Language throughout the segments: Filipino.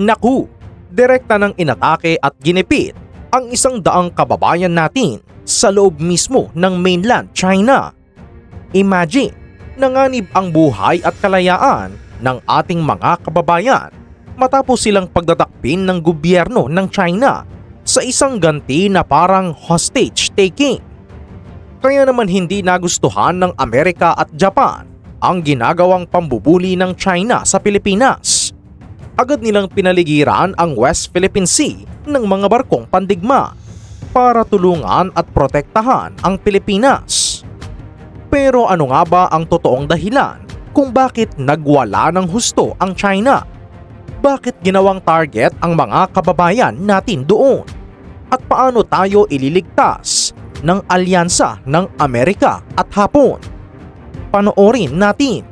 Naku, direkta ng inatake at ginipit ang 100 kababayan natin sa loob mismo ng mainland China. Imagine, nanganib ang buhay at kalayaan ng ating mga kababayan matapos silang pagdadakpin ng gobyerno ng China sa isang ganti na parang hostage taking. Kaya naman hindi nagustuhan ng Amerika at Japan ang ginagawang pambubuli ng China sa Pilipinas. Agad nilang pinaligiran ang West Philippine Sea ng mga barkong pandigma para tulungan at protektahan ang Pilipinas. Pero ano nga ba ang totoong dahilan kung bakit nagwala ng husto ang China? Bakit ginawang target ang mga kababayan natin doon? At paano tayo ililigtas ng alyansa ng Amerika at Hapon? Panoorin natin.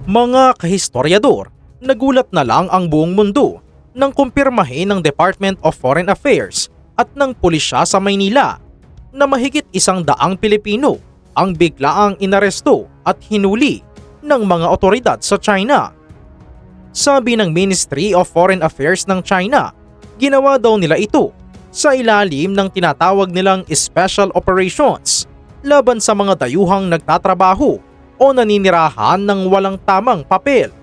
Mga kahistoryador, nagulat na lang ang buong mundo nang kumpirmahin ng Department of Foreign Affairs at ng pulisya sa Maynila na mahigit 100 Pilipino ang biglaang inaresto at hinuli ng mga otoridad sa China. Sabi ng Ministry of Foreign Affairs ng China, ginawa daw nila ito sa ilalim ng tinatawag nilang Special Operations laban sa mga dayuhang nagtatrabaho o naninirahan ng walang tamang papel.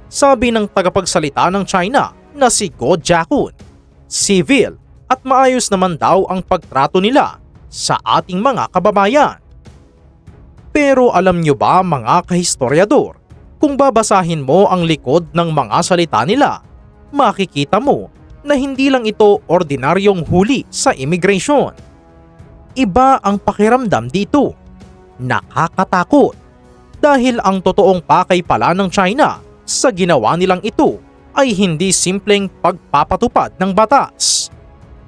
Sabi ng tagapagsalita ng China na si Guo Jiakun, civil at maayos naman daw ang pagtrato nila sa ating mga kababayan. Pero alam nyo ba mga kahistoryador, kung babasahin mo ang likod ng mga salita nila, makikita mo na hindi lang ito ordinaryong huli sa immigration. Iba ang pakiramdam dito. Nakakatakot. Dahil ang totoong pakay pala ng China sa ginawa nilang ito ay hindi simpleng pagpapatupad ng batas.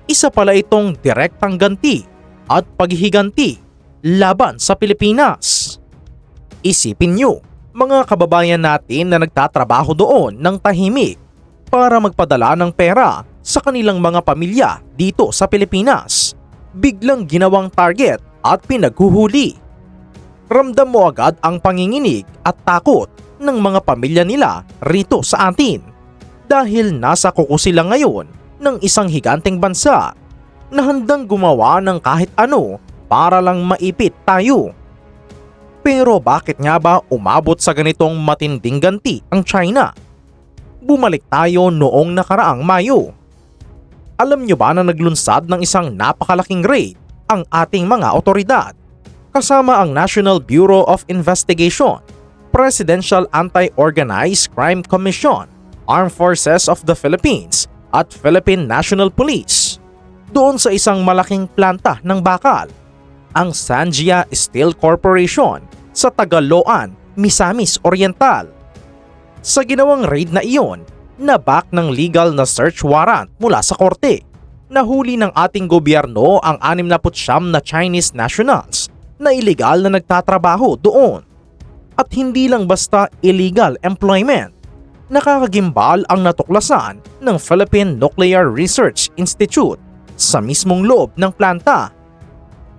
Isa pala itong direktang ganti at paghihiganti laban sa Pilipinas. Isipin nyo, mga kababayan natin na nagtatrabaho doon ng tahimik para magpadala ng pera sa kanilang mga pamilya dito sa Pilipinas, biglang ginawang target at pinaghuhuli. Ramdam mo agad ang panginginig at takot ng mga pamilya nila rito sa atin dahil nasa kuko sila ngayon ng isang higanteng bansa na handang gumawa ng kahit ano para lang maipit tayo. Pero bakit nga ba umabot sa ganitong matinding ganti ang China? Bumalik tayo noong nakaraang Mayo. Alam nyo ba na naglunsad ng isang napakalaking raid ang ating mga otoridad kasama ang National Bureau of Investigation, Presidential Anti-Organized Crime Commission, Armed Forces of the Philippines at Philippine National Police doon sa isang malaking planta ng bakal, ang Sanjia Steel Corporation sa Tagaloan, Misamis Oriental. Sa ginawang raid na iyon, na-back ng legal na search warrant mula sa korte. Nahuli ng ating gobyerno ang 69 na Chinese nationals na iligal na nagtatrabaho doon. At hindi lang basta illegal employment. Nakakagimbal ang natuklasan ng Philippine Nuclear Research Institute sa mismong loob ng planta.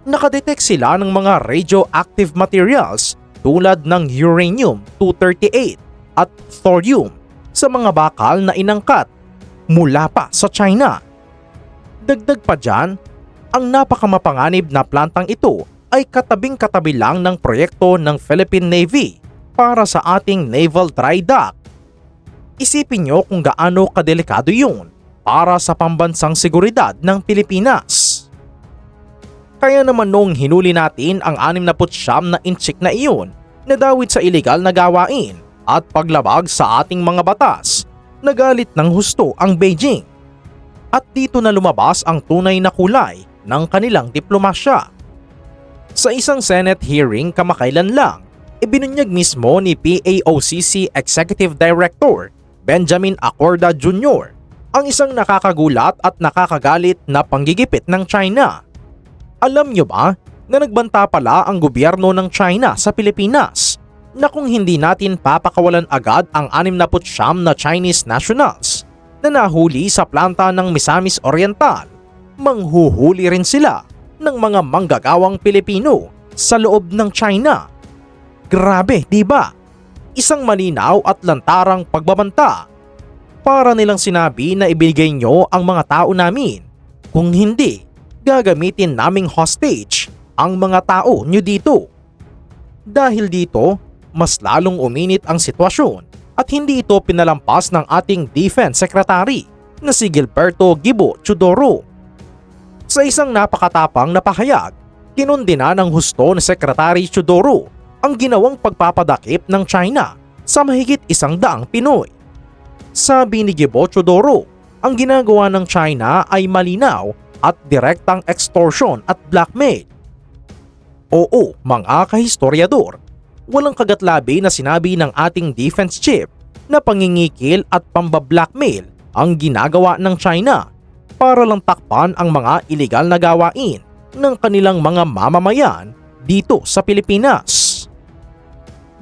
Nakadetect sila ng mga radioactive materials tulad ng uranium-238 at thorium sa mga bakal na inangkat mula pa sa China. Dagdag pa dyan, ang napakamapanganib na plantang ito ay katabing-katabi lang ng proyekto ng Philippine Navy para sa ating naval dry dock. Isipin nyo kung gaano kadelikado yun para sa pambansang seguridad ng Pilipinas. Kaya naman nung hinuli natin ang 69 na inchik na iyon na dawit sa iligal na gawain at paglabag sa ating mga batas, nagalit ng husto ang Beijing. At dito na lumabas ang tunay na kulay ng kanilang diplomasya. Sa isang Senate hearing kamakailan lang, ibinunyag mismo ni PAOCC Executive Director Benjamin Acorda Jr. ang isang nakakagulat at nakakagalit na panggigipit ng China. Alam nyo ba na nagbanta pala ang gobyerno ng China sa Pilipinas na kung hindi natin papakawalan agad ang 69 na Chinese nationals na nahuli sa planta ng Misamis Oriental, manghuhuli rin sila ng mga manggagawang Pilipino sa loob ng China. Grabe, di ba? Isang malinaw at lantarang pagbabanta. Para nilang sinabi na ibigay nyo ang mga tao namin. Kung hindi, gagamitin naming hostage ang mga tao nyo dito. Dahil dito, mas lalong uminit ang sitwasyon at hindi ito pinalampas ng ating Defense Secretary na si Gilberto Gibo Teodoro. Sa isang napakatapang na pahayag, kinundina ng husto ni Secretary Teodoro ang ginawang pagpapadakip ng China sa mahigit 100 Pinoy. Sabi ni Gibo Teodoro, ang ginagawa ng China ay malinaw at direktang extortion at blackmail. Oo, mga kahistoryador, walang kagatlabi na sinabi ng ating defense chief na pangingikil at pambablackmail ang ginagawa ng China para lang takpan ang mga iligal na gawain ng kanilang mga mamamayan dito sa Pilipinas.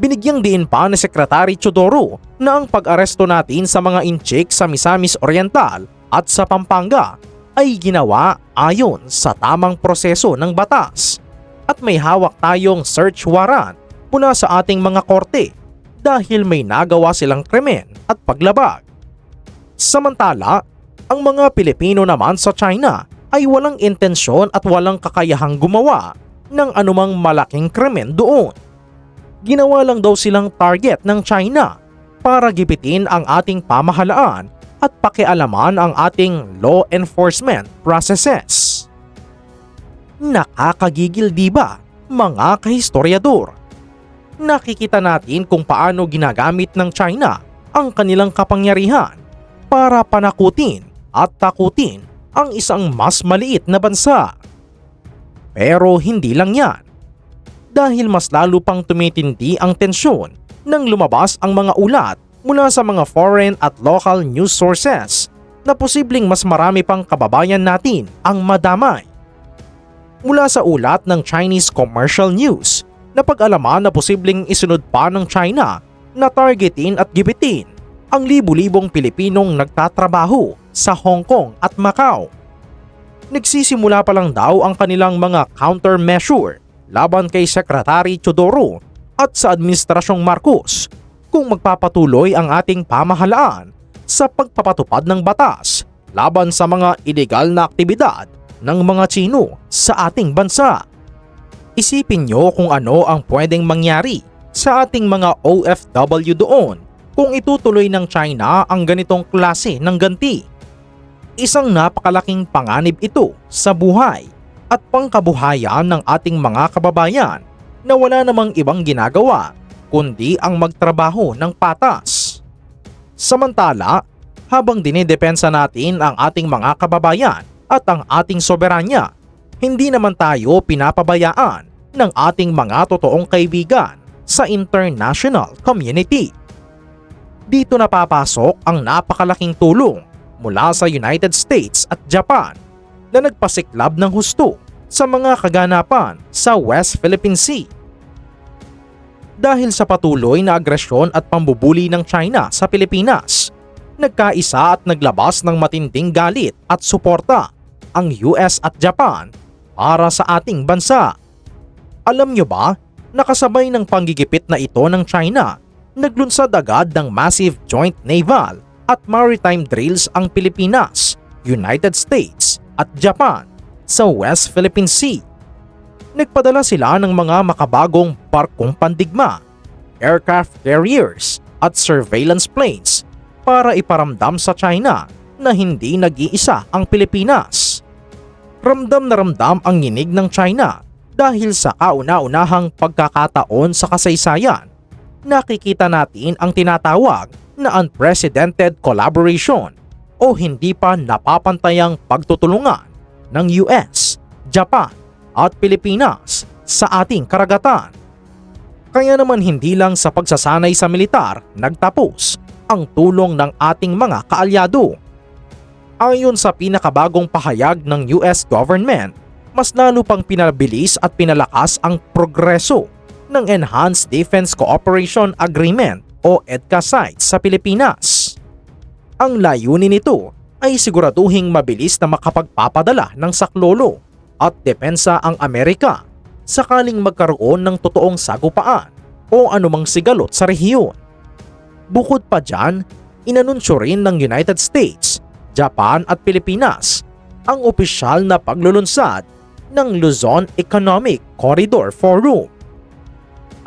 Binigyang diin pa ni Secretary Teodoro na ang pag-aresto natin sa mga inchik sa Misamis Oriental at sa Pampanga ay ginawa ayon sa tamang proseso ng batas at may hawak tayong search warrant mula sa ating mga korte dahil may nagawa silang krimen at paglabag. Samantala, ang mga Pilipino naman sa China ay walang intensyon at walang kakayahang gumawa ng anumang malaking krimen doon. Ginawa lang daw silang target ng China para gipitin ang ating pamahalaan at pakialaman ang ating law enforcement processes. Nakakagigil di ba, mga kahistoryador? Nakikita natin kung paano ginagamit ng China ang kanilang kapangyarihan para panakutin at takutin ang isang mas maliit na bansa. Pero hindi lang yan. Dahil mas lalo pang tumitindi ang tensyon nang lumabas ang mga ulat mula sa mga foreign at local news sources na posibleng mas marami pang kababayan natin ang madamay. Mula sa ulat ng Chinese Commercial News na pag-alaman na posibleng isunod pa ng China na targetin at gibitin ang libu-libong Pilipinong nagtatrabaho sa Hong Kong at Macau. Nagsisimula pa lang daw ang kanilang mga countermeasure laban kay Secretary Teodoro at sa Administrasyong Marcos kung magpapatuloy ang ating pamahalaan sa pagpapatupad ng batas laban sa mga illegal na aktibidad ng mga Tsino sa ating bansa. Isipin nyo kung ano ang pwedeng mangyari sa ating mga OFW doon kung itutuloy ng China ang ganitong klase ng ganti. Isang napakalaking panganib ito sa buhay at pangkabuhayan ng ating mga kababayan na wala namang ibang ginagawa kundi ang magtrabaho ng patas. Samantala, habang dinidepensa natin ang ating mga kababayan at ang ating soberanya, hindi naman tayo pinapabayaan ng ating mga totoong kaibigan sa international community. Dito napapasok ang napakalaking tulong mula sa United States at Japan na nagpasiklab ng husto sa mga kaganapan sa West Philippine Sea. Dahil sa patuloy na agresyon at pambubuli ng China sa Pilipinas, nagkaisa at naglabas ng matinding galit at suporta ang US at Japan para sa ating bansa. Alam nyo ba, nakasabay ng panggigipit na ito ng China, naglunsad agad ng massive joint naval at maritime drills ang Pilipinas, United States at Japan sa West Philippine Sea. Nagpadala sila ng mga makabagong barkong pandigma, aircraft carriers at surveillance planes para iparamdam sa China na hindi nag-iisa ang Pilipinas. Ramdam na ramdam ang nginig ng China dahil sa kauna-unahang pagkakataon sa kasaysayan. Nakikita natin ang tinatawag na unprecedented collaboration o hindi pa napapantayang pagtutulungan ng US, Japan at Pilipinas sa ating karagatan. Kaya naman hindi lang sa pagsasanay sa militar nagtapos ang tulong ng ating mga kaalyado. Ayon sa pinakabagong pahayag ng US government, mas lalo pang pinabilis at pinalakas ang progreso ng Enhanced Defense Cooperation Agreement o EDCA sites sa Pilipinas. Ang layunin nito ay siguraduhing mabilis na makapagpapadala ng saklolo at depensa ang Amerika sakaling magkaroon ng totoong sagupaan o anumang sigalot sa rehiyon. Bukod pa dyan, Inanunsyo rin ng United States, Japan at Pilipinas ang opisyal na paglulunsad ng Luzon Economic Corridor Forum.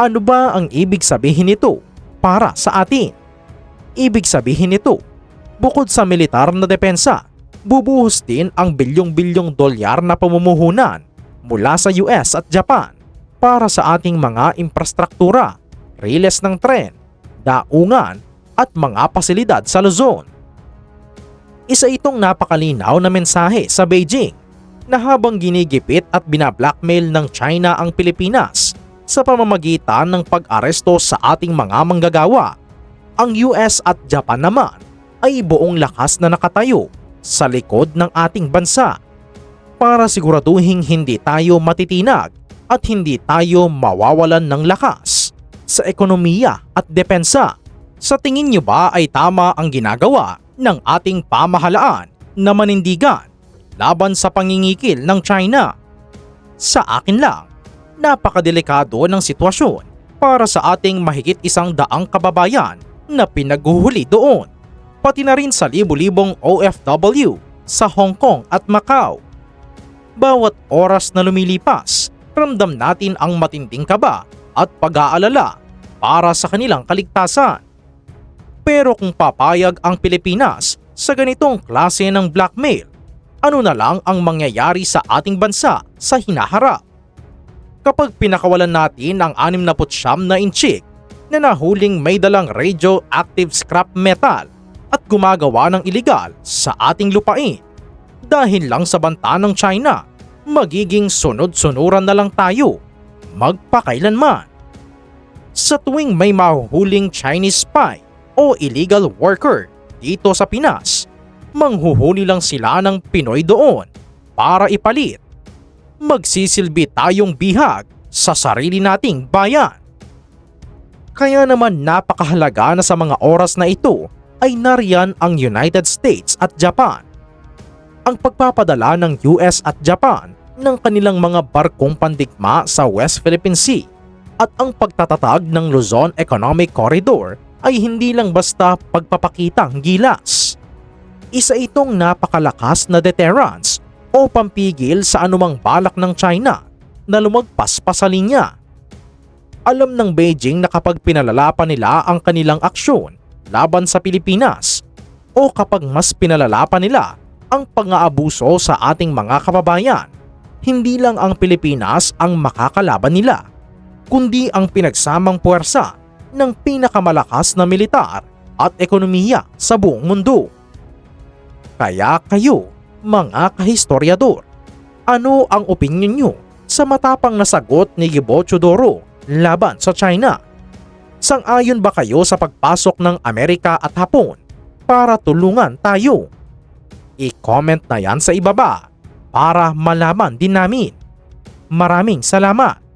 Ano ba ang ibig sabihin nito para sa atin? Ibig sabihin nito, bukod sa militar na depensa, bubuhos din ang bilyong-bilyong dolyar na pamumuhunan mula sa US at Japan para sa ating mga infrastruktura, riles ng tren, daungan at mga pasilidad sa Luzon. Isa itong napakalinaw na mensahe sa Beijing na habang ginigipit at binablackmail ng China ang Pilipinas sa pamamagitan ng pag-aresto sa ating mga manggagawa, ang US at Japan naman ay buong lakas na nakatayo sa likod ng ating bansa para siguraduhing hindi tayo matitinag at hindi tayo mawawalan ng lakas sa ekonomiya at depensa. Sa tingin niyo ba ay tama ang ginagawa ng ating pamahalaan na manindigan laban sa pangingikil ng China? Sa akin lang, napakadelikado ng sitwasyon para sa ating mahigit 100 kababayan na pinaghuhuli doon, pati na rin sa libu-libong OFW sa Hong Kong at Macau. Bawat oras na lumilipas, ramdam natin ang matinding kaba at pag-aalala para sa kanilang kaligtasan. Pero kung papayag ang Pilipinas sa ganitong klase ng blackmail, ano na lang ang mangyayari sa ating bansa sa hinaharap? Kapag pinakawalan natin ang 69 na inchik na nahuling may dalang radioactive scrap metal at gumagawa ng iligal sa ating lupain dahil lang sa banta ng China, magiging sunod-sunuran na lang tayo magpakailanman. Sa tuwing may mahuhuling Chinese spy o illegal worker dito sa Pinas, manghuhuli lang sila ng Pinoy doon para ipalit. Magsisilbi tayong bihag sa sarili nating bayan. Kaya naman napakahalaga na sa mga oras na ito ay nariyan ang United States at Japan. Ang pagpapadala ng US at Japan ng kanilang mga barkong pandigma sa West Philippine Sea at ang pagtatatag ng Luzon Economic Corridor ay hindi lang basta pagpapakitang gilas. Isa itong napakalakas na deterrence o pampigil sa anumang balak ng China na lumagpas pa sa linya. Alam ng Beijing na kapag pinalala pa nila ang kanilang aksyon laban sa Pilipinas o kapag mas pinalala pa nila ang pang-aabuso sa ating mga kababayan, hindi lang ang Pilipinas ang makakalaban nila, kundi ang pinagsamang puwersa ng pinakamalakas na militar at ekonomiya sa buong mundo. Kaya kayo, mga kahistoryador, ano ang opinyon nyo sa matapang na sagot ni Gibo Teodoro laban sa China? Sang-ayon ba kayo sa pagpasok ng Amerika at Hapon para tulungan tayo? I-comment na yan sa ibaba para malaman din namin. Maraming salamat!